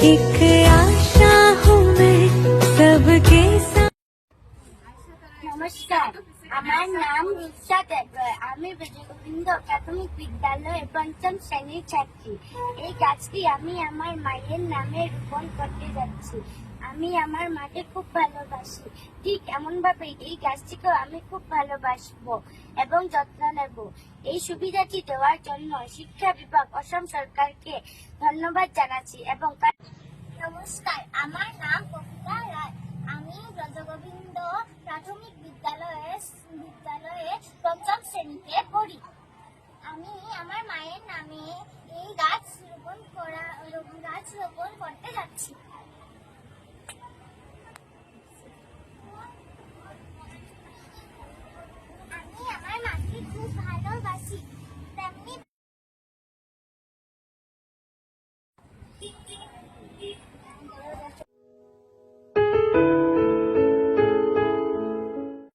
एक आशा हूँ मैं सबके साथ। নমস্কার, আমার নাম রূপসা দেবরায়। আমি ব্রজগোবিন্দ প্রাথমিক বিদ্যালয়ের পঞ্চম শ্রেণীর ছাত্রী। এই গাছটি আমি আমার মায়ের নামে রোপণ করতে যাচ্ছি। আমি আমার মাকে খুব ভালোবাসি, ঠিক এমন ভাবে এই গাছটিকেও আমি খুব ভালোবাসবো এবং যত্ন নেব। এই সুবিধাটি দেওয়ার জন্য শিক্ষা বিভাগ অসম সরকারকে ধন্যবাদ জানাচ্ছি এবং নমস্কার, আমার নাম কবিতা রায়। আমি ব্রজগোবিন্দ প্রাথমিক বিদ্যালয়ে পঞ্চম শ্রেণীতে পড়ি। আমি আমার মায়ের নামে এই গাছ রোপণ করতে যাচ্ছি।